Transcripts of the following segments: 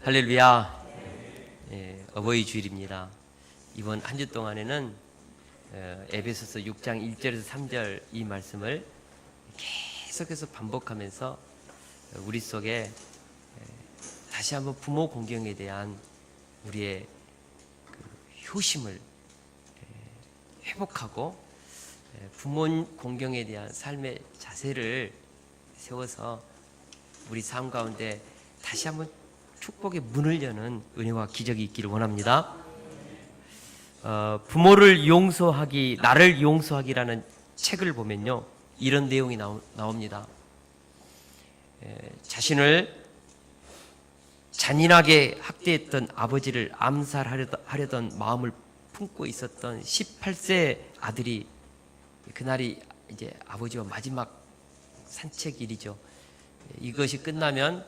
할렐루야. 어버이 주일입니다. 이번 한 주 동안에는 에베소서 6장 1절에서 3절 이 말씀을 계속해서 반복하면서 우리 속에 다시 한번 부모 공경에 대한 우리의 그 효심을 회복하고 부모 공경에 대한 삶의 자세를 세워서 우리 삶 가운데 다시 한번 축복의 문을 여는 은혜와 기적이 있기를 원합니다. 부모를 용서하기, 나를 용서하기라는 책을 보면요, 이런 내용이 나옵니다. 자신을 잔인하게 학대했던 아버지를 암살하려던 마음을 품고 있었던 18세 아들이, 그날이 이제 아버지와 마지막 산책일이죠. 이것이 끝나면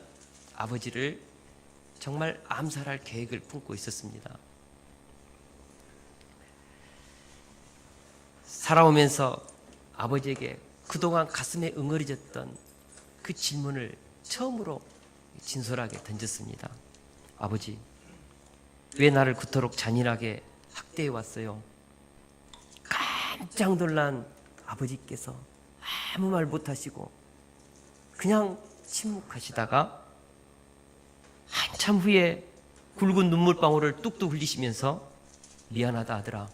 아버지를 정말 암살할 계획을 품고 있었습니다. 살아오면서 아버지에게 그동안 가슴에 응어리졌던 그 질문을 처음으로 진솔하게 던졌습니다. 아버지, 왜 나를 그토록 잔인하게 학대해 왔어요? 깜짝 놀란 아버지께서 아무 말 못하시고 그냥 침묵하시다가 한참 후에 굵은 눈물방울을 뚝뚝 흘리시면서 미안하다 아들아,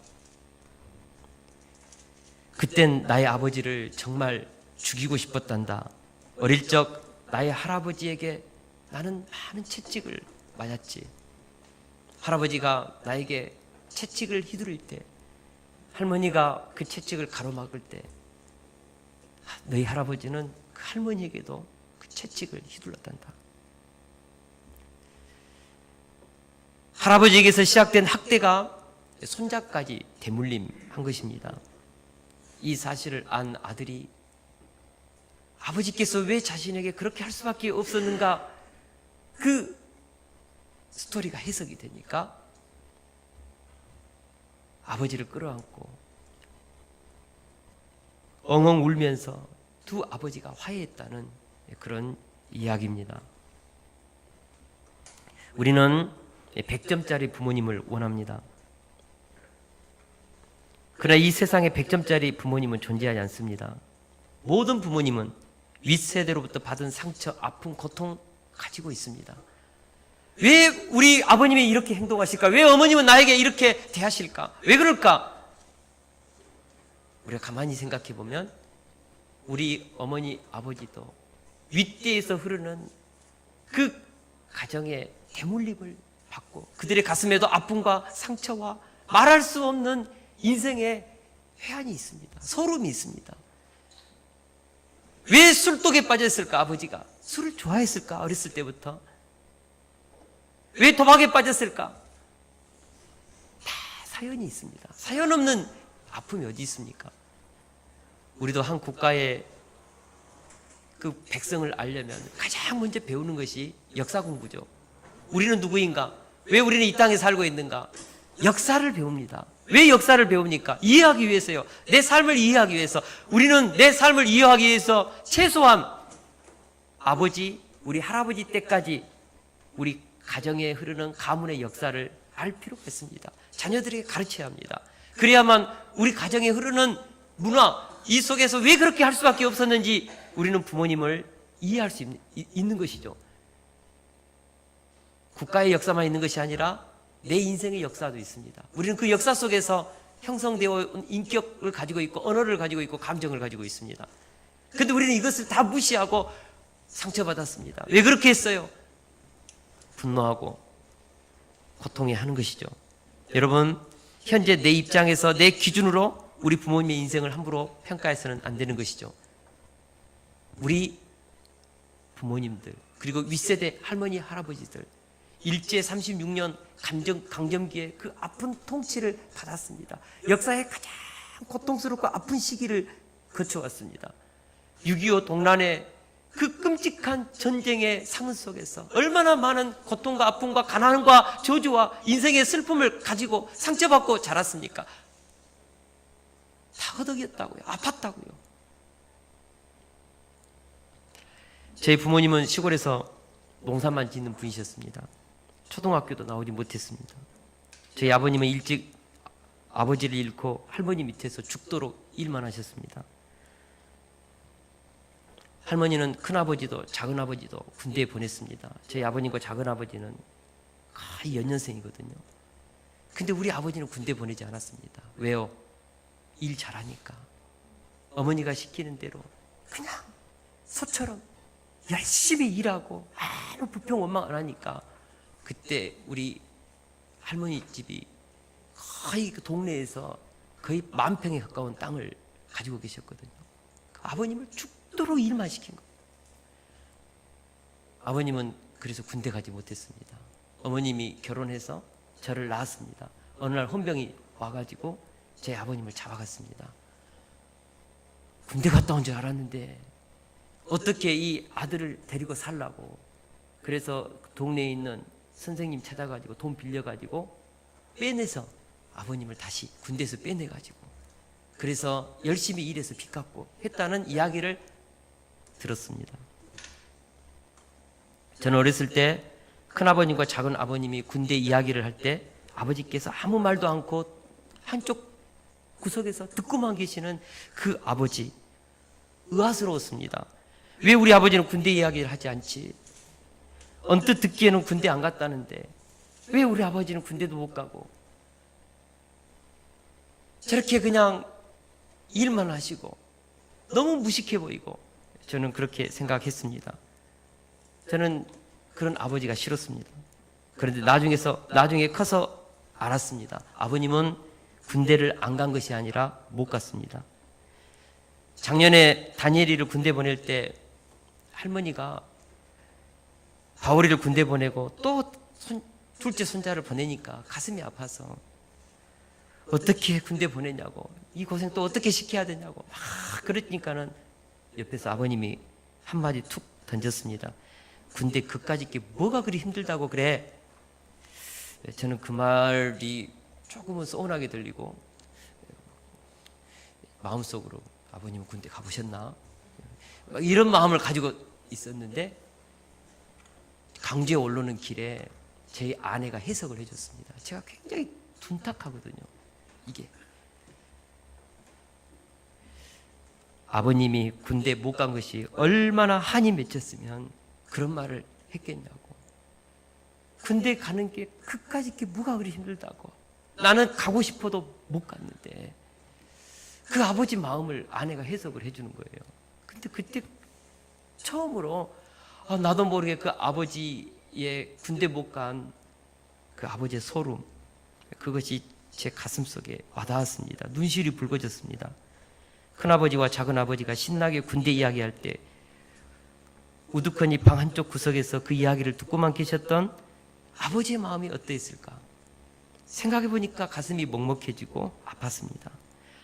그땐 나의 아버지를 정말 죽이고 싶었단다. 어릴 적 나의 할아버지에게 나는 많은 채찍을 맞았지. 할아버지가 나에게 채찍을 휘두를 때, 할머니가 그 채찍을 가로막을 때, 너희 할아버지는 그 할머니에게도 그 채찍을 휘둘렀단다. 할아버지에게서 시작된 학대가 손자까지 대물림한 것입니다. 이 사실을 안 아들이 아버지께서 왜 자신에게 그렇게 할 수밖에 없었는가, 그 스토리가 해석이 되니까 아버지를 끌어안고 엉엉 울면서 두 아버지가 화해했다는 그런 이야기입니다. 우리는 100점짜리 부모님을 원합니다. 그러나 이 세상에 100점짜리 부모님은 존재하지 않습니다. 모든 부모님은 윗세대로부터 받은 상처, 아픔, 고통 가지고 있습니다. 왜 우리 아버님이 이렇게 행동하실까? 왜 어머님은 나에게 이렇게 대하실까? 왜 그럴까? 우리가 가만히 생각해 보면 우리 어머니, 아버지도 윗대에서 흐르는 그 가정의 대물림을 받고 그들의 가슴에도 아픔과 상처와 말할 수 없는 인생의 회한이 있습니다. 서름이 있습니다. 왜 술독에 빠졌을까? 아버지가 술을 좋아했을까? 어렸을 때부터. 왜 도박에 빠졌을까? 다 사연이 있습니다. 사연 없는 아픔이 어디 있습니까? 우리도 한 국가의 그 백성을 알려면 가장 먼저 배우는 것이 역사 공부죠. 우리는 누구인가? 왜 우리는 이 땅에 살고 있는가? 역사를 배웁니다. 왜 역사를 배웁니까? 이해하기 위해서요. 내 삶을 이해하기 위해서. 우리는 내 삶을 이해하기 위해서 최소한 아버지, 우리 할아버지 때까지 우리 가정에 흐르는 가문의 역사를 알 필요가 있습니다. 자녀들에게 가르쳐야 합니다. 그래야만 우리 가정에 흐르는 문화, 이 속에서 왜 그렇게 할 수밖에 없었는지 우리는 부모님을 이해할 수 있는 것이죠. 국가의 역사만 있는 것이 아니라 내 인생의 역사도 있습니다. 우리는 그 역사 속에서 형성되어 온 인격을 가지고 있고 언어를 가지고 있고 감정을 가지고 있습니다. 그런데 우리는 이것을 다 무시하고 상처받았습니다. 왜 그렇게 했어요? 분노하고 고통해 하는 것이죠. 여러분, 현재 내 입장에서 내 기준으로 우리 부모님의 인생을 함부로 평가해서는 안 되는 것이죠. 우리 부모님들, 그리고 윗세대 할머니, 할아버지들, 일제 36년 강점기에 그 아픈 통치를 받았습니다. 역사의 가장 고통스럽고 아픈 시기를 거쳐왔습니다. 6.25 동란의 그 끔찍한 전쟁의 상흔 속에서 얼마나 많은 고통과 아픔과 가난과 저주와 인생의 슬픔을 가지고 상처받고 자랐습니까? 다 허덕였다고요. 아팠다고요. 제 부모님은 시골에서 농사만 짓는 분이셨습니다. 초등학교도 나오지 못했습니다. 저희 아버님은 일찍 아버지를 잃고 할머니 밑에서 죽도록 일만 하셨습니다. 할머니는 큰아버지도 작은아버지도 군대에 보냈습니다. 저희 아버님과 작은아버지는 거의 연년생이거든요. 근데 우리 아버지는 군대 보내지 않았습니다. 왜요? 일 잘하니까. 어머니가 시키는 대로 그냥 소처럼 열심히 일하고 아무 불평 원망 안 하니까 그때 우리 할머니 집이 거의 그 동네에서 거의 10,000평에 가까운 땅을 가지고 계셨거든요. 아버님을 죽도록 일만 시킨 거예요. 아버님은 그래서 군대 가지 못했습니다. 어머님이 결혼해서 저를 낳았습니다. 어느 날 헌병이 와가지고 제 아버님을 잡아갔습니다. 군대 갔다 온 줄 알았는데 어떻게 이 아들을 데리고 살라고, 그래서 동네에 있는 선생님 찾아가지고 돈 빌려가지고 빼내서 아버님을 다시 군대에서 빼내가지고 그래서 열심히 일해서 빚 갚고 했다는 이야기를 들었습니다. 저는 어렸을 때 큰아버님과 작은아버님이 군대 이야기를 할 때 아버지께서 아무 말도 않고 한쪽 구석에서 듣고만 계시는 그 아버지, 의아스러웠습니다. 왜 우리 아버지는 군대 이야기를 하지 않지? 언뜻 듣기에는 군대 안 갔다는데 왜 우리 아버지는 군대도 못 가고 저렇게 그냥 일만 하시고 너무 무식해 보이고, 저는 그렇게 생각했습니다. 저는 그런 아버지가 싫었습니다. 그런데 나중에 커서 알았습니다. 아버님은 군대를 안 간 것이 아니라 못 갔습니다. 작년에 다니엘이를 군대 보낼 때 할머니가 바울이를 군대 보내고 또 둘째 손자를 보내니까 가슴이 아파서 어떻게 군대 보내냐고, 이 고생 또 어떻게 시켜야 되냐고 막 그러니까는 옆에서 아버님이 한마디 툭 던졌습니다. 군대 그까짓 게 뭐가 그리 힘들다고 그래? 저는 그 말이 조금은 서운하게 들리고 마음속으로 아버님은 군대 가보셨나? 이런 마음을 가지고 있었는데 강주에 올라오는 길에 제 아내가 해석을 해줬습니다. 제가 굉장히 둔탁하거든요. 이게 아버님이 군대 못 간 것이 얼마나 한이 맺혔으면 그런 말을 했겠냐고. 군대 가는 게 그까짓 게 뭐가 그리 힘들다고. 나는 가고 싶어도 못 갔는데 그 아버지 마음을 아내가 해석을 해주는 거예요. 근데 그때 처음으로 나도 모르게 그 아버지의 군대 못 간 그 아버지의 소름, 그것이 제 가슴 속에 와닿았습니다. 눈시울이 붉어졌습니다. 큰아버지와 작은아버지가 신나게 군대 이야기할 때 우두커니 방 한쪽 구석에서 그 이야기를 듣고만 계셨던 아버지의 마음이 어떠했을까? 생각해 보니까 가슴이 먹먹해지고 아팠습니다.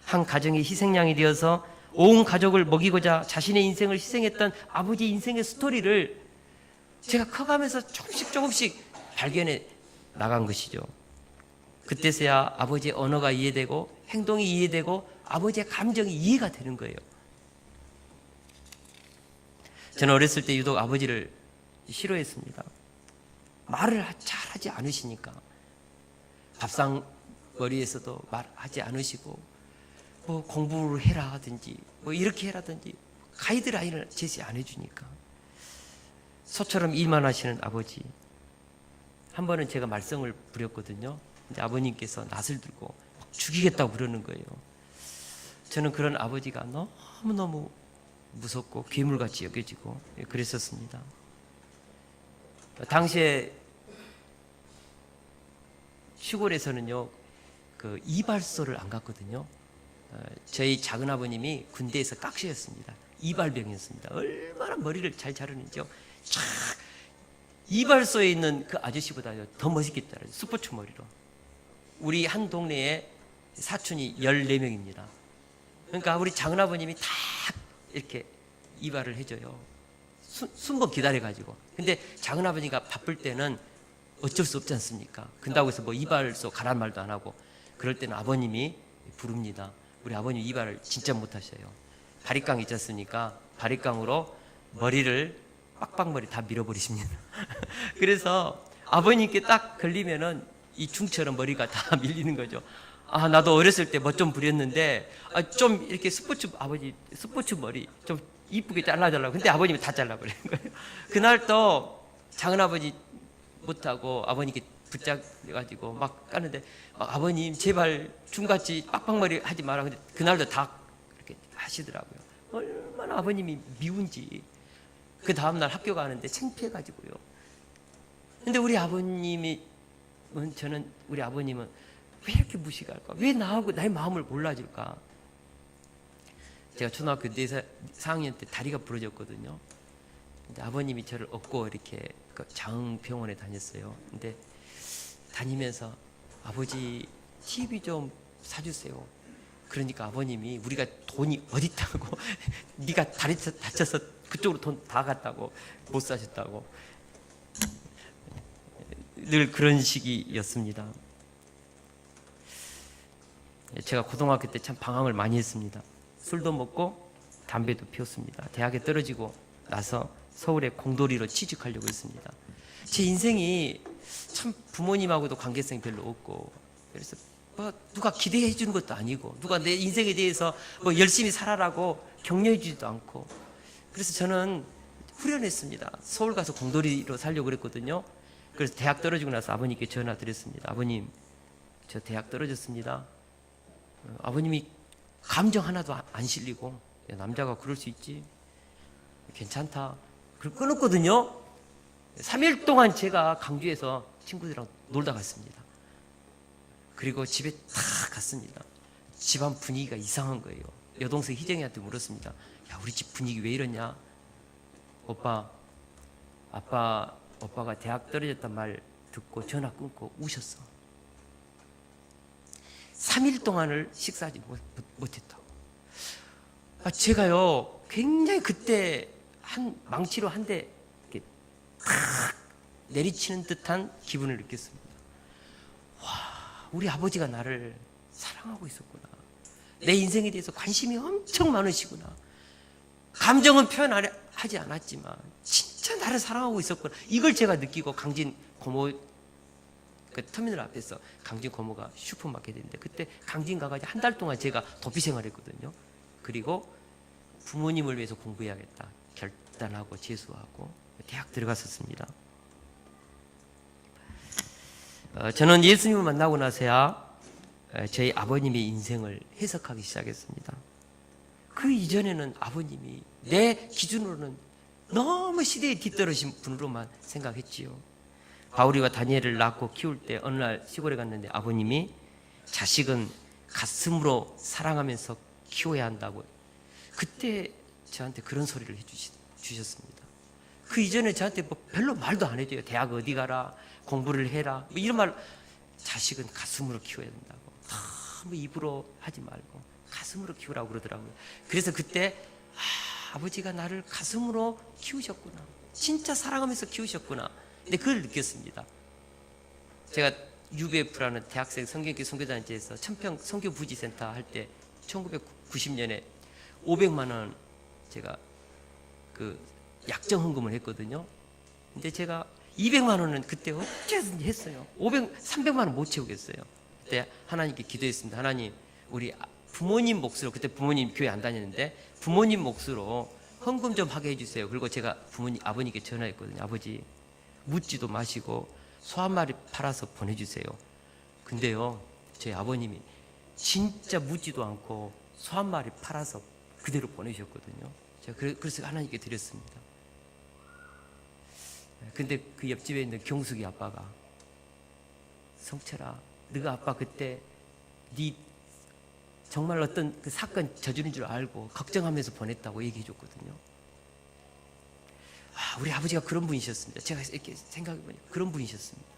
한 가정의 희생양이 되어서 온 가족을 먹이고자 자신의 인생을 희생했던 아버지 인생의 스토리를 제가 커가면서 조금씩 발견해 나간 것이죠. 그때서야 아버지의 언어가 이해되고 행동이 이해되고 아버지의 감정이 이해가 되는 거예요. 저는 어렸을 때 유독 아버지를 싫어했습니다. 말을 잘하지 않으시니까 밥상머리에서도 말하지 않으시고 뭐 공부를 해라 하든지 뭐 이렇게 해라든지 가이드라인을 제시 안 해주니까 소처럼 일만 하시는 아버지. 한 번은 제가 말썽을 부렸거든요. 근데 아버님께서 낫을 들고 죽이겠다고 그러는 거예요. 저는 그런 아버지가 너무너무 무섭고 괴물같이 여겨지고 그랬었습니다. 당시에 시골에서는요, 그 이발소를 안 갔거든요. 저희 작은아버님이 군대에서 깍시였습니다. 이발병이었습니다. 얼마나 머리를 잘 자르는지요. 쫙 이발소에 있는 그 아저씨보다 더 멋있게 자라요. 스포츠 머리로. 우리 한 동네에 사촌이 14명입니다. 그러니까 우리 작은아버님이 다 이렇게 이발을 해줘요. 순번 기다려가지고. 근데 작은아버지가 바쁠 때는 어쩔 수 없지 않습니까? 근다고 해서 뭐 이발소 가란 말도 안 하고 그럴 때는 아버님이 부릅니다. 우리 아버님 이발을 진짜 못하셔요. 바리깡 있지 않습니까? 바리깡으로 머리를 빡빡머리 다 밀어버리십니다. 그래서 아버님께 딱 걸리면은 이 중처럼 머리가 다 밀리는 거죠. 아, 나도 어렸을 때 뭐 좀 부렸는데, 좀 이렇게 아버지 스포츠 머리 좀 이쁘게 잘라달라고. 근데 아버님이 다 잘라버리는 거예요. 그날 또 작은아버지 못하고 아버님께 붙잡아가지고 막 까는데, 막 아버님 제발 중같이 빡빡머리 하지 마라. 근데 그날도 다 이렇게 하시더라고요. 얼마나 아버님이 미운지. 그 다음날 학교 가는데 창피해가지고요. 근데 우리 아버님은 우리 아버님은 왜 이렇게 무식할까? 왜 나하고 나의 마음을 몰라줄까? 제가 초등학교 4학년 때 다리가 부러졌거든요. 근데 아버님이 저를 업고 이렇게 장병원에 다녔어요. 근데 다니면서 아버지 TV 좀 사주세요. 그러니까 아버님이 우리가 돈이 어디 있다고 네가 다리 다쳐서 그쪽으로 돈 다 갔다고 못 사셨다고 늘 그런 시기였습니다. 제가 고등학교 때 참 방황을 많이 했습니다. 술도 먹고 담배도 피웠습니다. 대학에 떨어지고 나서 서울에 공돌이로 취직하려고 했습니다. 제 인생이 참 부모님하고도 관계성이 별로 없고, 그래서 뭐 누가 기대해 주는 것도 아니고, 누가 내 인생에 대해서 뭐 열심히 살아라고 격려해 주지도 않고, 그래서 저는 후련했습니다. 서울 가서 공돌이로 살려고 그랬거든요. 그래서 대학 떨어지고 나서 아버님께 전화 드렸습니다. 아버님, 저 대학 떨어졌습니다. 아버님이 감정 하나도 안 실리고, 야, 남자가 그럴 수 있지, 괜찮다, 그걸 끊었거든요. 3일 동안 제가 강주에서 친구들이랑 놀다 갔습니다. 그리고 집에 딱 갔습니다. 집안 분위기가 이상한 거예요. 여동생 희정이한테 물었습니다. 야, 우리 집 분위기 왜 이러냐? 오빠가 대학 떨어졌단 말 듣고 전화 끊고 우셨어. 3일 동안을 식사하지 못했다고. 제가요 굉장히 그때 망치로 한 대 이렇게 탁 내리치는 듯한 기분을 느꼈습니다. 와, 우리 아버지가 나를 사랑하고 있었구나. 내 인생에 대해서 관심이 엄청 많으시구나. 감정은 표현하지 않았지만 진짜 나를 사랑하고 있었구나. 이걸 제가 느끼고 강진 고모 그 터미널 앞에서 강진 고모가 슈퍼마켓인데, 그때 강진 가가지고 한 달 동안 제가 도피 생활했거든요. 그리고 부모님을 위해서 공부해야겠다 결단하고 재수하고 대학 들어갔었습니다. 저는 예수님을 만나고 나서야 저희 아버님의 인생을 해석하기 시작했습니다. 그 이전에는 아버님이 내 기준으로는 너무 시대에 뒤떨어진 분으로만 생각했지요. 바울이와 다니엘을 낳고 키울 때 어느 날 시골에 갔는데 아버님이 자식은 가슴으로 사랑하면서 키워야 한다고 그때 저한테 그런 소리를 해주셨습니다. 그 이전에 저한테 뭐 별로 말도 안 해줘요. 대학 어디 가라, 공부를 해라, 뭐 이런 말. 자식은 가슴으로 키워야 된다고, 너무 입으로 하지 말고 가슴으로 키우라고 그러더라고요. 그래서 그때 아버지가 나를 가슴으로 키우셨구나, 진짜 사랑하면서 키우셨구나. 근데 그걸 느꼈습니다. 제가 UBF라는 대학생 성경교 선교단체에서 천평 선교부지센터 할 때 1990년에 500만 원 제가 그 약정 헌금을 했거든요. 근데 제가 200만 원은 그때 어쩌든지 했어요. 300만 원 못 채우겠어요. 그때 하나님께 기도했습니다. 하나님, 우리 부모님 몫으로, 그때 부모님 교회 안 다녔는데 부모님 몫으로 헌금 좀 하게 해주세요. 그리고 제가 아버님께 전화했거든요. 아버지, 묻지도 마시고 소 한 마리 팔아서 보내주세요. 근데요, 저희 아버님이 진짜 묻지도 않고 소 한 마리 팔아서 그대로 보내주셨거든요. 제가 그래서 하나님께 드렸습니다. 근데 그 옆집에 있는 경숙이 아빠가, 성철아, 너가 아빠 그때 네 정말 어떤 그 사건 저지른 줄 알고 걱정하면서 보냈다고 얘기해 줬거든요. 우리 아버지가 그런 분이셨습니다. 제가 이렇게 생각해보니까 그런 분이셨습니다.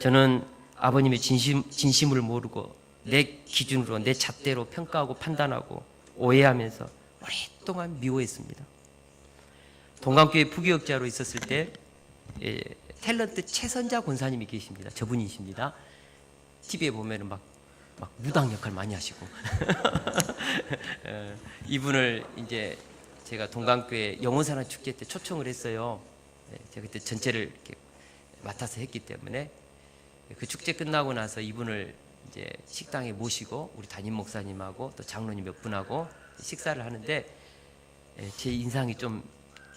저는 아버님의 진심을 모르고 내 기준으로, 내 잣대로 평가하고 판단하고 오해하면서 오랫동안 미워했습니다. 동강교회 부교역자로 있었을 때 탤런트 최선자 권사님이 계십니다. 저분이십니다. TV에 보면은 막 무당 역할 많이 하시고 이분을 이제 제가 동강교회 영혼사랑 축제 때 초청을 했어요. 제가 그때 전체를 이렇게 맡아서 했기 때문에 그 축제 끝나고 나서 이분을 이제 식당에 모시고 우리 담임 목사님하고 또 장로님 몇 분하고 식사를 하는데 제 인상이 좀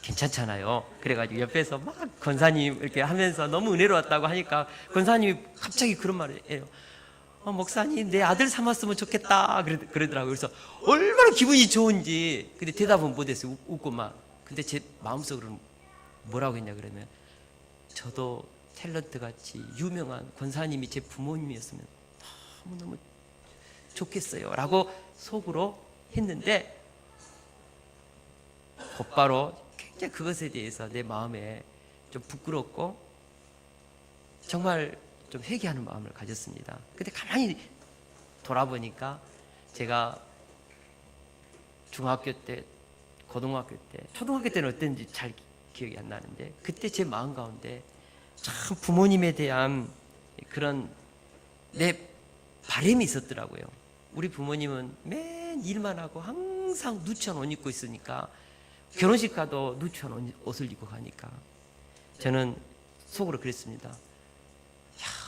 괜찮잖아요. 그래가지고 옆에서 막 권사님 이렇게 하면서 너무 은혜로웠다고 하니까 권사님이 갑자기 그런 말을 해요. 목사님 내 아들 삼았으면 좋겠다 그러더라고요. 그래서 얼마나 기분이 좋은지. 근데 대답은 못했어요. 웃고 막. 근데 제 마음속으로는 뭐라고 했냐 그러면 저도 탤런트 같이 유명한 권사님이 제 부모님이었으면 너무너무 좋겠어요 라고 속으로 했는데 곧바로 굉장히 그것에 대해서 내 마음에 좀 부끄럽고 정말 좀 회개하는 마음을 가졌습니다. 근데 가만히 돌아보니까 제가 중학교 때, 고등학교 때, 초등학교 때는 어땠는지 잘 기억이 안 나는데 그때 제 마음 가운데 참 부모님에 대한 그런 내 바람이 있었더라고요. 우리 부모님은 맨 일만 하고 항상 누추한 옷 입고 있으니까 결혼식 가도 누추한 옷을 입고 가니까 저는 속으로 그랬습니다.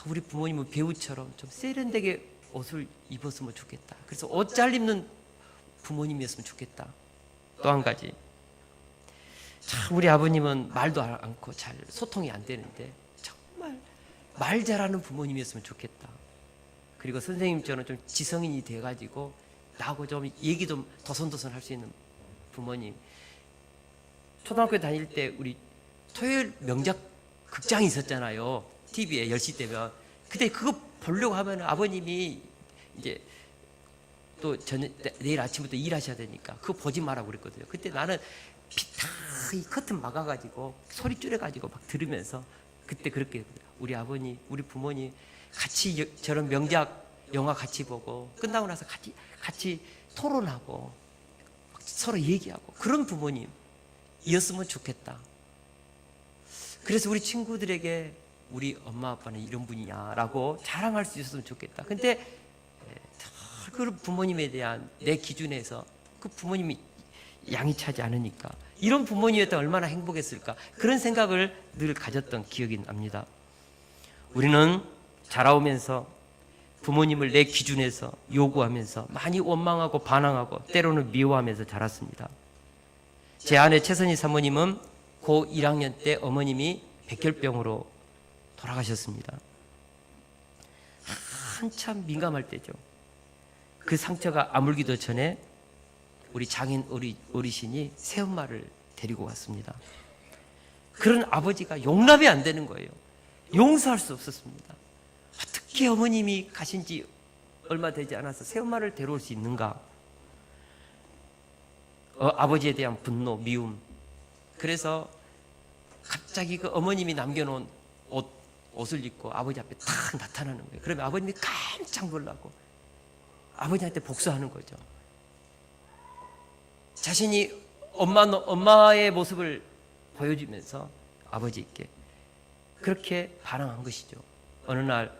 우리 부모님은 배우처럼 좀 세련되게 옷을 입었으면 좋겠다. 그래서 옷 잘 입는 부모님이었으면 좋겠다. 또 한 가지, 참 우리 아버님은 말도 않고 잘 소통이 안 되는데 정말 말 잘하는 부모님이었으면 좋겠다. 그리고 선생님처럼 좀 지성인이 돼가지고 나하고 좀 얘기 좀 도선도선 할 수 있는 부모님. 초등학교 다닐 때 우리 토요일 명작 극장이 있었잖아요. TV에 10시 되면. 근데 그거 보려고 하면 아버님이 이제 또 내일 아침부터 일하셔야 되니까 그거 보지 말라고 그랬거든요. 그때 나는 이 커튼 막아가지고 소리 줄여가지고 막 들으면서 그때 그렇게 우리 아버님, 우리 부모님 같이 저런 명작 영화 같이 보고 끝나고 나서 같이 토론하고 서로 얘기하고 그런 부모님이었으면 좋겠다. 그래서 우리 친구들에게 우리 엄마 아빠는 이런 분이야 라고 자랑할 수 있었으면 좋겠다. 근데 그 부모님에 대한 내 기준에서 그 부모님이 양이 차지 않으니까 이런 부모님이었다면 얼마나 행복했을까, 그런 생각을 늘 가졌던 기억이 납니다. 우리는 자라오면서 부모님을 내 기준에서 요구하면서 많이 원망하고 반항하고 때로는 미워하면서 자랐습니다. 제 아내 최선희 사모님은 고 1학년 때 어머님이 백혈병으로 돌아가셨습니다. 한참 민감할 때죠. 그 상처가 아물기도 전에 우리 장인 어르신이 새엄마를 데리고 왔습니다. 그런 아버지가 용납이 안 되는 거예요. 용서할 수 없었습니다. 어떻게 어머님이 가신 지 얼마 되지 않아서 새엄마를 데려올 수 있는가? 아버지에 대한 분노, 미움. 그래서 갑자기 그 어머님이 남겨놓은 옷을 입고 아버지 앞에 탁 나타나는 거예요. 그러면 아버님이 깜짝 놀라고 아버지한테 복수하는 거죠. 자신이 엄마의 모습을 보여주면서 아버지께 그렇게 반항한 것이죠. 어느 날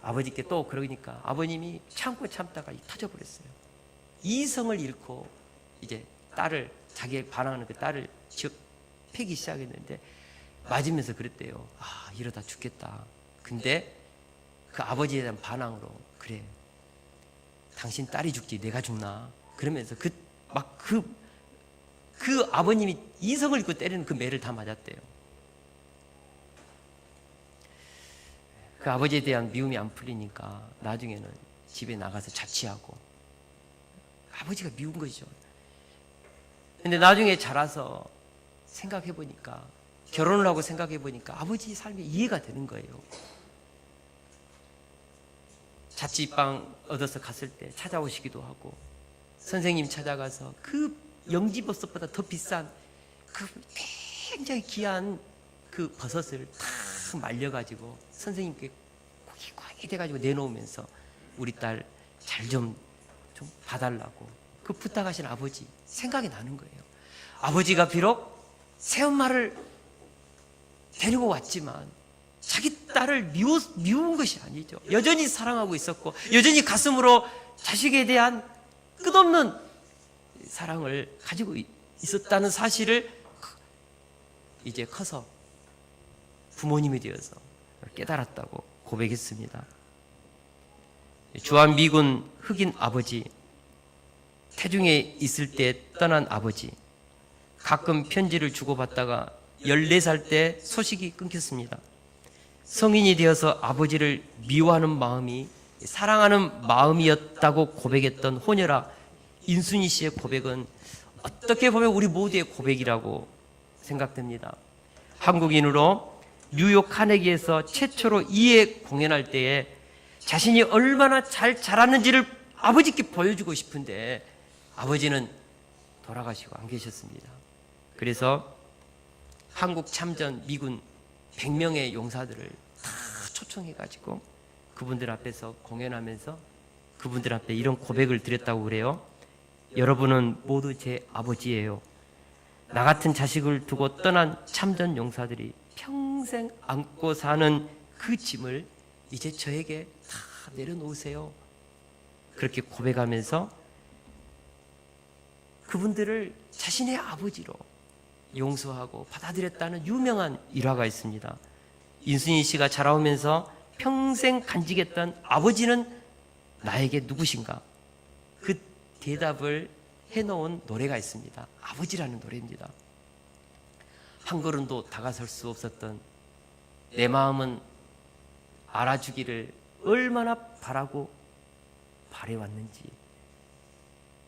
아버지께 또 그러니까 아버님이 참고 참다가 터져버렸어요. 이성을 잃고 이제 자기 반항하는 그 딸을 패기 시작했는데 맞으면서 그랬대요. 이러다 죽겠다. 근데 그 아버지에 대한 반항으로 그래, 당신 딸이 죽지 내가 죽나? 그러면서 그 아버님이 이성을 잃고 때리는 그 매를 다 맞았대요. 그 아버지에 대한 미움이 안 풀리니까 나중에는 집에 나가서 자취하고 아버지가 미운 것이죠. 근데 나중에 자라서 생각해보니까, 결혼을 하고 생각해보니까 아버지 삶이 이해가 되는 거예요. 자취방 얻어서 갔을 때 찾아오시기도 하고, 선생님 찾아가서 그 영지버섯보다 더 비싼 그 굉장히 귀한 그 버섯을 탁 말려가지고 선생님께 고기 돼가지고 내놓으면서 우리 딸 잘 좀 봐달라고 그 부탁하신 아버지 생각이 나는 거예요. 아버지가 비록 새엄마를 데리고 왔지만 자기 딸을 미운 것이 아니죠. 여전히 사랑하고 있었고 여전히 가슴으로 자식에 대한 끝없는 사랑을 가지고 있었다는 사실을 이제 커서 부모님이 되어서 깨달았다고 고백했습니다. 주한 미군 흑인 아버지, 태중에 있을 때 떠난 아버지, 가끔 편지를 주고받다가 14살 때 소식이 끊겼습니다. 성인이 되어서 아버지를 미워하는 마음이 사랑하는 마음이었다고 고백했던 혼혈아 인순이 씨의 고백은 어떻게 보면 우리 모두의 고백이라고 생각됩니다. 한국인으로 뉴욕 카네기에서 최초로 2회 공연할 때에 자신이 얼마나 잘 자랐는지를 아버지께 보여주고 싶은데 아버지는 돌아가시고 안 계셨습니다. 그래서 한국 참전 미군 100명의 용사들을 다 초청해가지고 그분들 앞에서 공연하면서 그분들 앞에 이런 고백을 드렸다고 그래요. 여러분은 모두 제 아버지예요. 나 같은 자식을 두고 떠난 참전 용사들이 평생 안고 사는 그 짐을 이제 저에게 다 내려놓으세요. 그렇게 고백하면서 그분들을 자신의 아버지로 용서하고 받아들였다는 유명한 일화가 있습니다. 인순이 씨가 자라오면서 평생 간직했던 아버지는 나에게 누구신가? 그 대답을 해놓은 노래가 있습니다. 아버지라는 노래입니다. 한 걸음도 다가설 수 없었던 내 마음은 알아주기를 얼마나 바라고 바래왔는지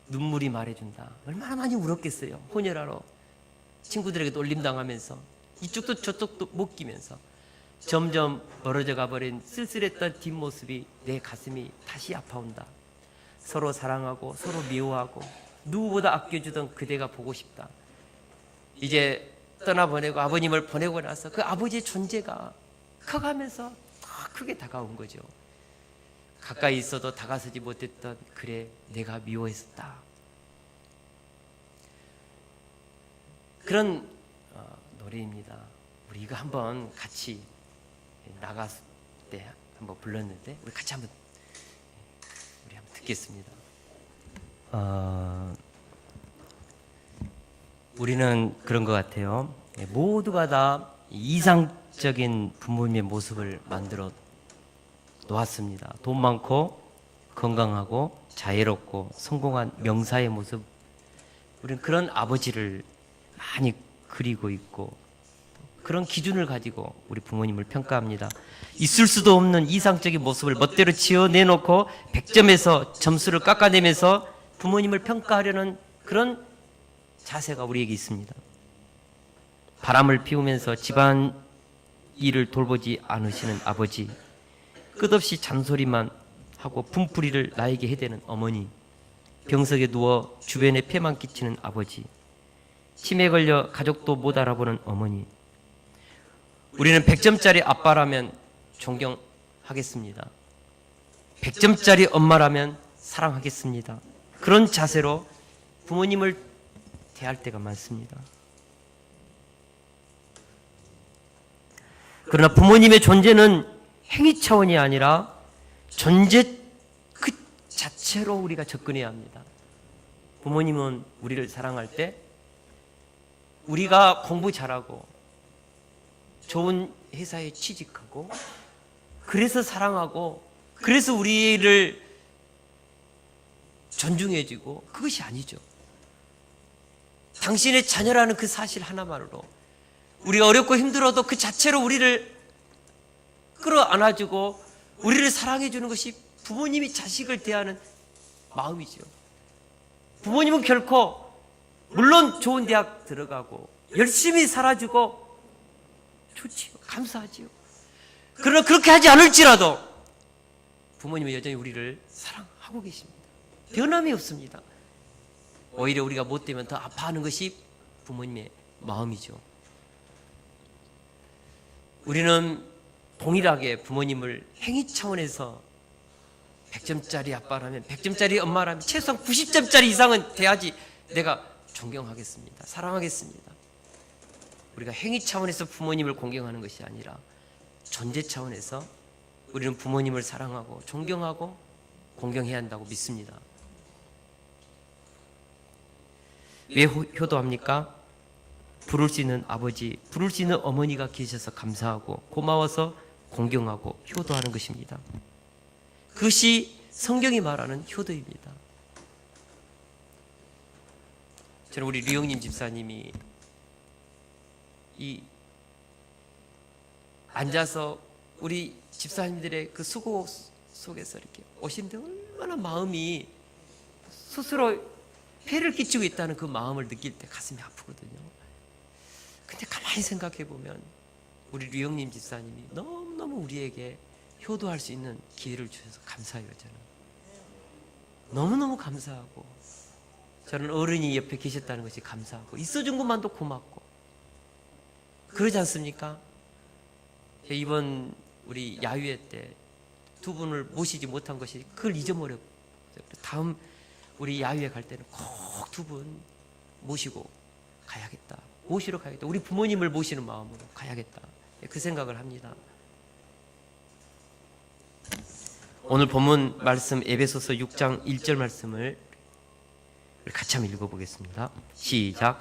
눈물이 말해준다. 얼마나 많이 울었겠어요. 혼혈아로 친구들에게 놀림당하면서 이쪽도 저쪽도 못 끼면서 점점 멀어져 가버린 쓸쓸했던 뒷모습이 내 가슴이 다시 아파온다. 서로 사랑하고 서로 미워하고 누구보다 아껴주던 그대가 보고 싶다. 이제 떠나보내고 아버님을 보내고 나서 그 아버지의 존재가 커가면서 더 크게 다가온 거죠. 가까이 있어도 다가서지 못했던 그래 내가 미워했었다. 그런 노래입니다. 우리 이거 한번 같이 나갔을 때 한번 불렀는데 우리 같이 한번 듣겠습니다. 우리는 그런 것 같아요. 모두가 다 이상적인 부모님의 모습을 만들어 놓았습니다. 돈 많고 건강하고 자애롭고 성공한 명사의 모습, 우리는 그런 아버지를 많이 그리고 있고 그런 기준을 가지고 우리 부모님을 평가합니다. 있을 수도 없는 이상적인 모습을 멋대로 지어내놓고 100점에서 점수를 깎아내면서 부모님을 평가하려는 그런 자세가 우리에게 있습니다. 바람을 피우면서 집안 일을 돌보지 않으시는 아버지, 끝없이 잔소리만 하고 분풀이를 나에게 해대는 어머니, 병석에 누워 주변에 폐만 끼치는 아버지, 치매에 걸려 가족도 못 알아보는 어머니. 우리는 100점짜리 아빠라면 존경하겠습니다. 100점짜리 엄마라면 사랑하겠습니다. 그런 자세로 부모님을 대할 때가 많습니다. 그러나 부모님의 존재는 행위 차원이 아니라 존재 그 자체로 우리가 접근해야 합니다. 부모님은 우리를 사랑할 때 우리가 공부 잘하고 좋은 회사에 취직하고 그래서 사랑하고 그래서 우리를 존중해주고 그것이 아니죠. 당신의 자녀라는 그 사실 하나만으로 우리가 어렵고 힘들어도 그 자체로 우리를 끌어안아주고 우리를 사랑해주는 것이 부모님이 자식을 대하는 마음이죠. 부모님은 결코 물론 좋은 대학 들어가고 열심히 살아주고 좋지요. 감사하지요. 그러나 그렇게 하지 않을지라도 부모님은 여전히 우리를 사랑하고 계십니다. 변함이 없습니다. 오히려 우리가 못되면 더 아파하는 것이 부모님의 마음이죠. 우리는 동일하게 부모님을 행위 차원에서 100점짜리 아빠라면 100점짜리 엄마라면 최소한 90점짜리 이상은 돼야지 내가 존경하겠습니다. 사랑하겠습니다. 우리가 행위 차원에서 부모님을 공경하는 것이 아니라 존재 차원에서 우리는 부모님을 사랑하고 존경하고 공경해야 한다고 믿습니다. 왜 효도합니까? 부를 수 있는 아버지, 부를 수 있는 어머니가 계셔서 감사하고 고마워서 공경하고 효도하는 것입니다. 그것이 성경이 말하는 효도입니다. 저는 우리 류영님 집사님이 이 앉아서 우리 집사님들의 그 수고 속에서 이렇게 오시는데 얼마나 마음이 스스로 폐를 끼치고 있다는 그 마음을 느낄 때 가슴이 아프거든요. 근데 가만히 생각해 보면 우리 류영님 집사님이 너무너무 우리에게 효도할 수 있는 기회를 주셔서 감사해요. 저는 너무너무 감사하고, 저는 어른이 옆에 계셨다는 것이 감사하고, 있어준 것만도 고맙고, 그러지 않습니까? 이번 우리 야유회 때 두 분을 모시지 못한 것이 그걸 잊어버렸어요. 다음 우리 야유회 갈 때는 꼭 두 분 모시고 가야겠다. 모시러 가야겠다. 우리 부모님을 모시는 마음으로 가야겠다. 그 생각을 합니다. 오늘 본문 말씀 에베소서 6장 1절 말씀을 같이 한번 읽어보겠습니다. 시작.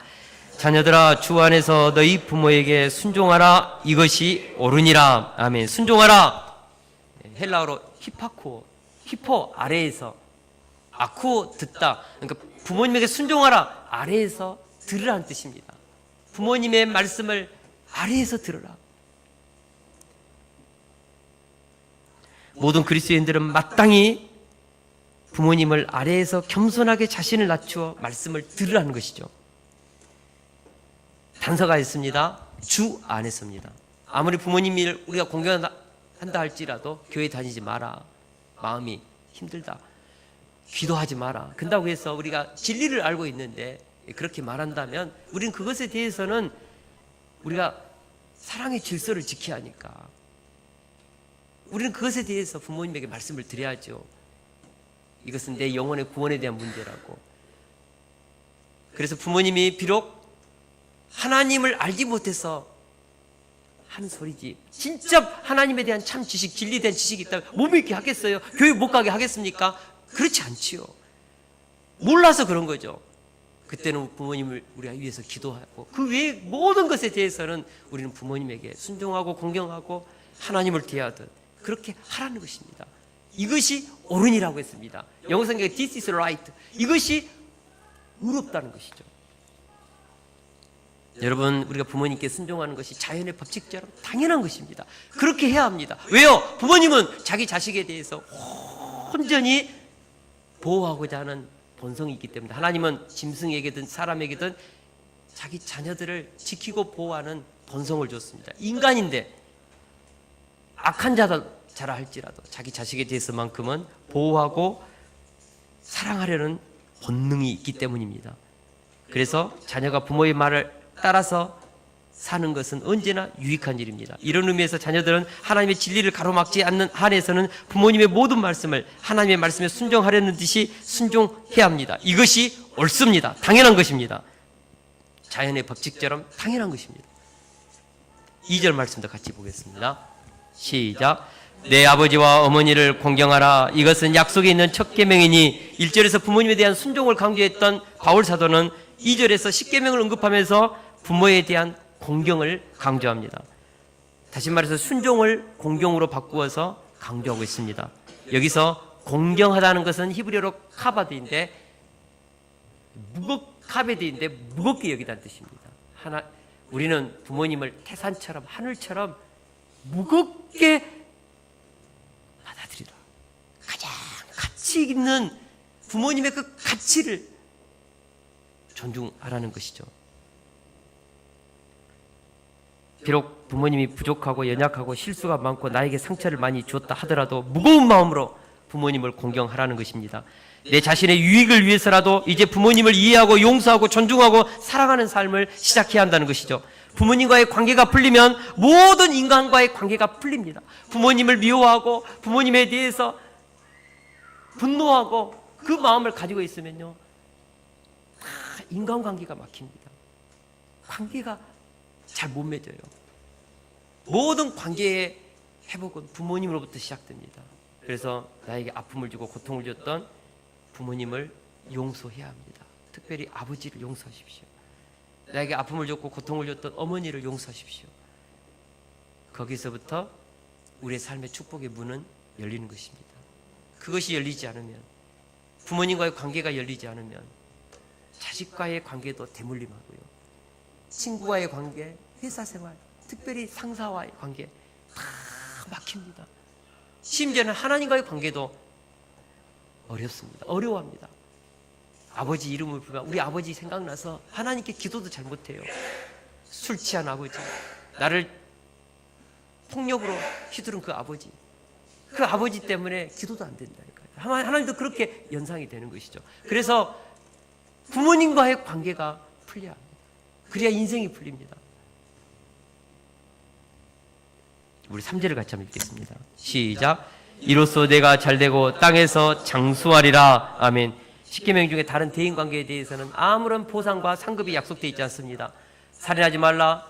자녀들아, 주 안에서 너희 부모에게 순종하라. 이것이 옳으니라. 아멘. 순종하라. 헬라어로 히파쿠오, 히포 아래에서, 아쿠오 듣다. 그러니까 부모님에게 순종하라. 아래에서 들으라는 뜻입니다. 부모님의 말씀을 아래에서 들으라. 모든 그리스도인들은 마땅히 부모님을 아래에서 겸손하게 자신을 낮추어 말씀을 들으라는 것이죠. 단서가 있습니다. 주 안에서입니다. 아무리 부모님을 우리가 공경한다 할지라도 교회 다니지 마라. 마음이 힘들다. 기도하지 마라. 그런다고 해서 우리가 진리를 알고 있는데 그렇게 말한다면 우리는 그것에 대해서는 우리가 사랑의 질서를 지켜야 하니까 우리는 그것에 대해서 부모님에게 말씀을 드려야죠. 이것은 내 영혼의 구원에 대한 문제라고. 그래서 부모님이 비록 하나님을 알지 못해서 하는 소리지, 진짜 하나님에 대한 참 지식, 진리에 대한 지식이 있다면 못 믿게 하겠어요? 교회 못 가게 하겠습니까? 그렇지 않지요. 몰라서 그런 거죠. 그때는 부모님을 우리가 위해서 기도하고 그 외의 모든 것에 대해서는 우리는 부모님에게 순종하고 공경하고 하나님을 대하듯 그렇게 하라는 것입니다. 이것이 옳으니라고 했습니다. 영어 성경에 This is right. 이것이 의롭다는 것이죠. 여러분, 우리가 부모님께 순종하는 것이 자연의 법칙대로 당연한 것입니다. 그렇게 해야 합니다. 왜요? 부모님은 자기 자식에 대해서 온전히 보호하고자 하는 본성이 있기 때문에, 하나님은 짐승에게든 사람에게든 자기 자녀들을 지키고 보호하는 본성을 줬습니다. 인간인데 악한 자라 할지라도 자기 자식에 대해서만큼은 보호하고 사랑하려는 본능이 있기 때문입니다. 그래서 자녀가 부모의 말을 따라서 사는 것은 언제나 유익한 일입니다. 이런 의미에서 자녀들은 하나님의 진리를 가로막지 않는 한에서는 부모님의 모든 말씀을 하나님의 말씀에 순종하려는 듯이 순종해야 합니다. 이것이 옳습니다. 당연한 것입니다. 자연의 법칙처럼 당연한 것입니다. 2절 말씀도 같이 보겠습니다. 시작. 내 아버지와 어머니를 공경하라. 이것은 약속에 있는 첫 계명이니. 1절에서 부모님에 대한 순종을 강조했던 바울 사도는 2절에서 10계명을 언급하면서 부모에 대한 공경을 강조합니다. 다시 말해서 순종을 공경으로 바꾸어서 강조하고 있습니다. 여기서 공경하다는 것은 히브리어로 카바드인데 카베드인데 무겁게 여기다는 뜻입니다. 우리는 부모님을 태산처럼 하늘처럼 무겁게 받아들이라. 가장 가치 있는 부모님의 그 가치를 존중하라는 것이죠. 비록 부모님이 부족하고 연약하고 실수가 많고 나에게 상처를 많이 주었다 하더라도 무거운 마음으로 부모님을 공경하라는 것입니다. 내 자신의 유익을 위해서라도 이제 부모님을 이해하고 용서하고 존중하고 사랑하는 삶을 시작해야 한다는 것이죠. 부모님과의 관계가 풀리면 모든 인간과의 관계가 풀립니다. 부모님을 미워하고 부모님에 대해서 분노하고 그 마음을 가지고 있으면요, 인간관계가 막힙니다. 관계가 잘 못 맺어요. 모든 관계의 회복은 부모님으로부터 시작됩니다. 그래서 나에게 아픔을 주고 고통을 줬던 부모님을 용서해야 합니다. 특별히 아버지를 용서하십시오. 나에게 아픔을 줬고 고통을 줬던 어머니를 용서하십시오. 거기서부터 우리의 삶의 축복의 문은 열리는 것입니다. 그것이 열리지 않으면, 부모님과의 관계가 열리지 않으면 자식과의 관계도 대물림하고요, 친구와의 관계, 회사 생활, 특별히 상사와의 관계 다 막힙니다. 심지어는 하나님과의 관계도 어렵습니다. 어려워합니다. 아버지 이름을 부르면 우리 아버지 생각나서 하나님께 기도도 잘 못해요. 술 취한 아버지, 나를 폭력으로 휘두른 그 아버지 때문에 기도도 안 된다니까요. 하나님도 그렇게 연상이 되는 것이죠. 그래서 부모님과의 관계가 풀려야 합니다. 그래야 인생이 풀립니다. 우리 3절을 같이 한번 읽겠습니다. 시작. 이로써 내가 잘되고 땅에서 장수하리라. 아멘. 십계명 중에 다른 대인관계에 대해서는 아무런 보상과 상급이 약속되어 있지 않습니다. 살인하지 말라,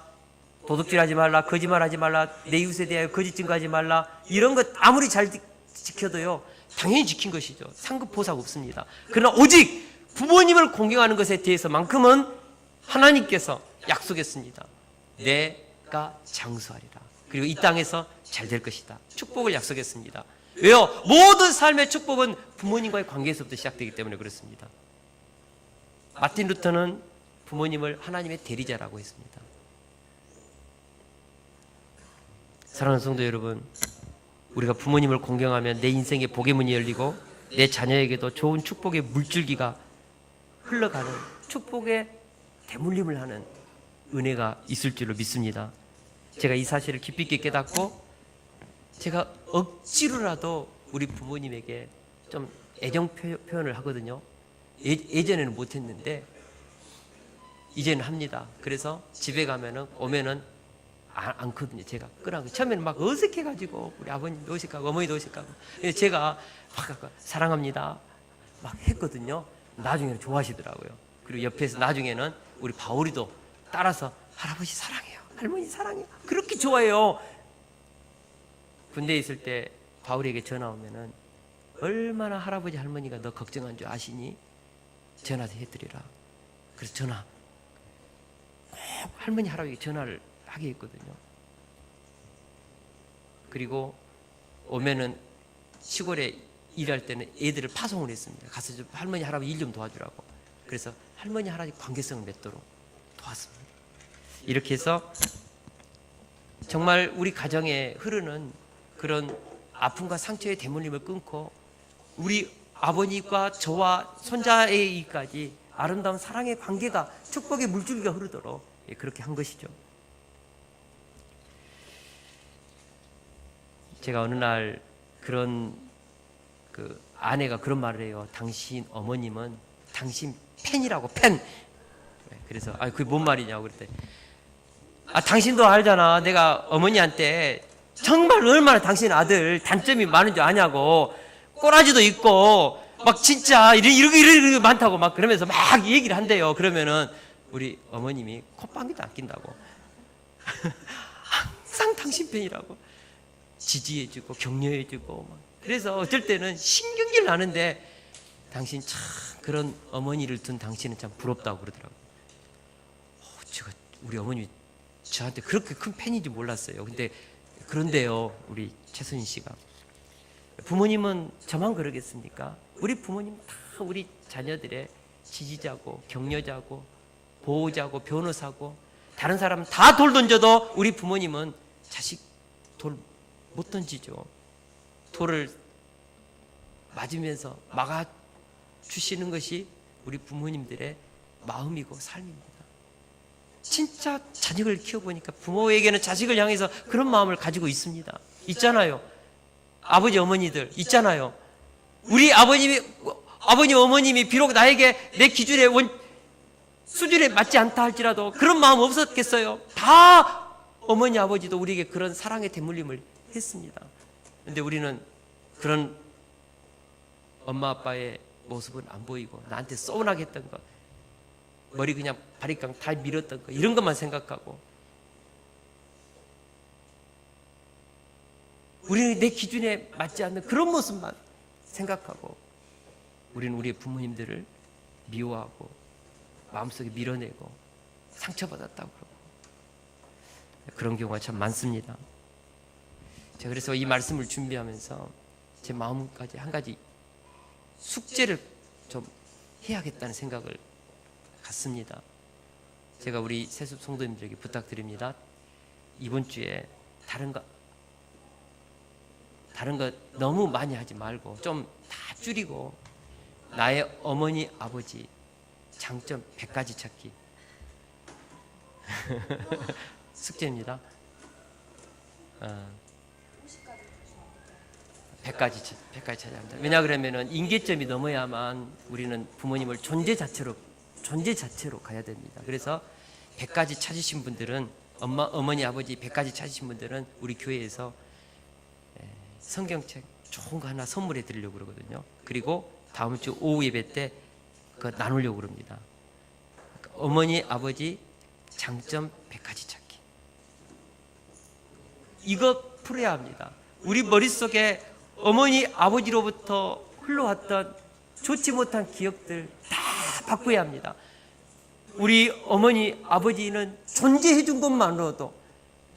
도둑질하지 말라, 거짓말하지 말라, 내 이웃에 대하여 거짓 증거하지 말라, 이런 것 아무리 잘 지켜도요, 당연히 지킨 것이죠. 상급 보상 없습니다. 그러나 오직 부모님을 공경하는 것에 대해서만큼은 하나님께서 약속했습니다. 내가 장수하리라. 그리고 이 땅에서 잘 될 것이다. 축복을 약속했습니다. 왜요? 모든 삶의 축복은 부모님과의 관계에서부터 시작되기 때문에 그렇습니다. 마틴 루터는 부모님을 하나님의 대리자라고 했습니다. 사랑하는 성도 여러분, 우리가 부모님을 공경하면 내 인생의 복의 문이 열리고 내 자녀에게도 좋은 축복의 물줄기가 흘러가는, 축복의 대물림을 하는 은혜가 있을 줄로 믿습니다. 제가 이 사실을 깊이 있게 깨닫고 제가 억지로라도 우리 부모님에게 좀 애정 표현을 하거든요. 예전에는 못했는데 이제는 합니다. 그래서 집에 오면은 않거든요. 제가 끄라고. 처음에는 막 어색해가지고 우리 아버님도 어색하고 어머니도 어색하고, 제가 막 사랑합니다 막 했거든요. 나중에는 좋아하시더라고요. 그리고 옆에서 나중에는 우리 바울이도 따라서 할아버지 사랑해요, 할머니 사랑해요, 그렇게 좋아해요. 군대에 있을 때 바울에게 전화 오면은 얼마나 할아버지 할머니가 너 걱정한 줄 아시니? 전화도 해드리라. 그래서 전화 꼭 할머니 할아버지에게 전화를 하게 했거든요. 그리고 오면은 시골에 일할 때는 애들을 파송을 했습니다. 가서 좀 할머니 할아버지 일 좀 도와주라고. 그래서 할머니 할아버지 관계성을 맺도록 도왔습니다. 이렇게 해서 정말 우리 가정에 흐르는 그런 아픔과 상처의 대물림을 끊고 우리 아버님과 저와 손자에게까지 아름다운 사랑의 관계가, 축복의 물줄기가 흐르도록 그렇게 한 것이죠. 제가 어느 날 그런 아내가 그런 말을 해요. 당신 어머님은 당신 팬이라고, 팬. 그래서 그게 뭔 말이냐고 그랬더니 당신도 알잖아. 내가 어머니한테 정말 얼마나 당신 아들 단점이 많은 줄 아냐고. 꼬라지도 있고 막 진짜 이런 게 많다고 막 그러면서 막 얘기를 한대요. 그러면은 우리 어머님이 콧방귀도 안 낀다고. 항상 당신 편이라고 지지해주고 격려해주고 막. 그래서 어쩔 때는 신경질 나는데 당신 참 그런 어머니를 둔 당신은 참 부럽다고 그러더라고. 제가 우리 어머님이 저한테 그렇게 큰 팬인지 몰랐어요. 근데 그런데요, 우리 최선희 씨가, 부모님은 저만 그러겠습니까? 우리 부모님 다 우리 자녀들의 지지자고 격려자고 보호자고 변호사고, 다른 사람은 다 돌 던져도 우리 부모님은 자식 돌 못 던지죠. 돌을 맞으면서 막아주시는 것이 우리 부모님들의 마음이고 삶입니다. 진짜 자식을 키워보니까 부모에게는 자식을 향해서 그런 마음을 가지고 있습니다. 있잖아요. 아버지 어머니들 있잖아요. 우리 아버님 어머님이 비록 나에게 내 기준에 수준에 맞지 않다 할지라도 그런 마음 없었겠어요? 다 어머니 아버지도 우리에게 그런 사랑의 대물림을 했습니다. 그런데 우리는 그런 엄마 아빠의 모습은 안 보이고 나한테 서운하게 했던 것, 머리 그냥 바리깡 다 밀었던 거, 이런 것만 생각하고, 우리는 내 기준에 맞지 않는 그런 모습만 생각하고, 우리는 우리의 부모님들을 미워하고 마음속에 밀어내고 상처받았다고 그러고 그런 경우가 참 많습니다. 제가 그래서 이 말씀을 준비하면서 제 마음까지 한 가지 숙제를 좀 해야겠다는 생각을 갖습니다. 제가 우리 세습 성도님들에게 부탁드립니다. 이번 주에 다른 거 너무 많이 하지 말고 좀 다 줄이고 나의 어머니 아버지 장점 100가지 찾기 숙제입니다. 100가지 찾아야 합니다. 왜냐 그러면은 인계점이 넘어야만 우리는 부모님을 존재 자체로 가야 됩니다. 그래서 100가지 찾으신 분들은 어머니 아버지 100가지 찾으신 분들은 우리 교회에서 성경책 좋은 거 하나 선물해 드리려고 그러거든요. 그리고 다음 주 오후 예배 때 그거 나누려고 그럽니다. 어머니 아버지 장점 100가지 찾기. 이거 풀어야 합니다. 우리 머릿속에 어머니 아버지로부터 흘러왔던 좋지 못한 기억들 다 바꿔야 합니다. 우리 어머니 아버지는 존재해 준 것만으로도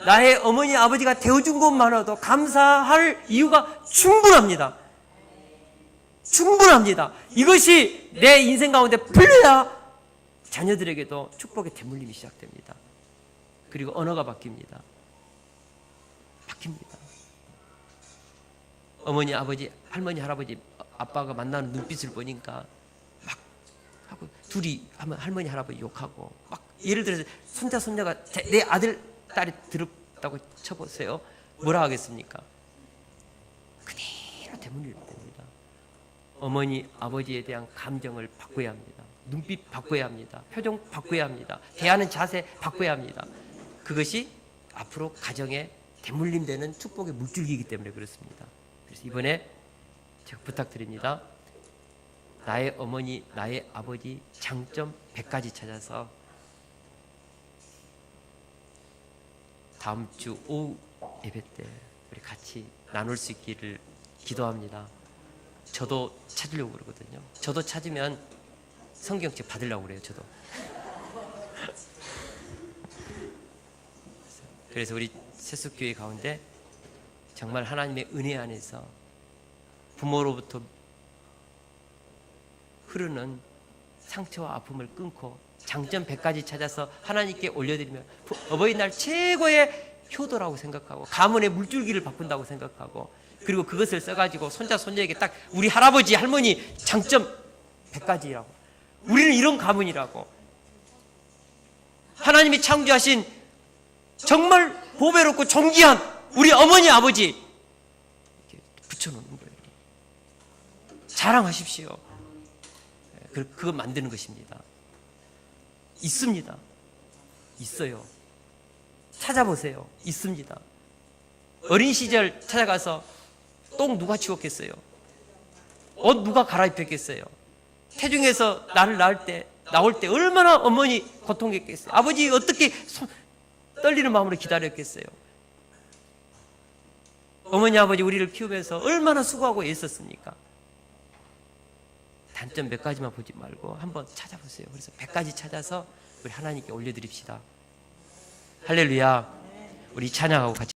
나의 어머니 아버지가 되어준 것만으로도 감사할 이유가 충분합니다. 이것이 내 인생 가운데 풀려야 자녀들에게도 축복의 대물림이 시작됩니다. 그리고 언어가 바뀝니다. 어머니 아버지 할머니 할아버지 아빠가 만나는 눈빛을 보니까 막 하고 둘이 하면 할머니 할아버지 욕하고 막 예를 들어서 손자가 내 아들 딸이 더럽다고 쳐보세요. 뭐라 하겠습니까? 그대로 대물림이 됩니다. 어머니 아버지에 대한 감정을 바꿔야 합니다. 눈빛 바꿔야 합니다. 표정 바꿔야 합니다. 대하는 자세 바꿔야 합니다. 그것이 앞으로 가정에 대물림되는 축복의 물줄기이기 때문에 그렇습니다. 그래서 이번에 제가 부탁드립니다. 나의 어머니, 나의 아버지 장점 100가지 찾아서 다음 주 오후 예배 때 우리 같이 나눌 수 있기를 기도합니다. 저도 찾으려고 그러거든요. 저도 찾으면 성경책 받으려고 그래요. 저도. 그래서 우리 세속교회 가운데 정말 하나님의 은혜 안에서 부모로부터 흐르는 상처와 아픔을 끊고 장점 100가지 찾아서 하나님께 올려드리면 어버이날 최고의 효도라고 생각하고 가문의 물줄기를 바꾼다고 생각하고 그리고 그것을 써가지고 손자 손녀에게 딱 우리 할아버지 할머니 장점 100가지라고 우리는 이런 가문이라고 하나님이 창조하신 정말 보배롭고 존귀한 우리 어머니 아버지 이렇게 붙여놓는 거예요. 자랑하십시오. 그거 만드는 것입니다. 있습니다. 있어요. 찾아보세요. 있습니다. 어린 시절 찾아가서 똥 누가 치웠겠어요? 옷 누가 갈아입혔겠어요? 태중에서 나를 나올 때 얼마나 어머니 고통했겠어요? 아버지 어떻게 떨리는 마음으로 기다렸겠어요? 어머니 아버지 우리를 키우면서 얼마나 수고하고 애썼습니까? 단점 몇 가지만 보지 말고 한번 찾아보세요. 그래서 100가지 찾아서 우리 하나님께 올려드립시다. 할렐루야. 우리 찬양하고 같이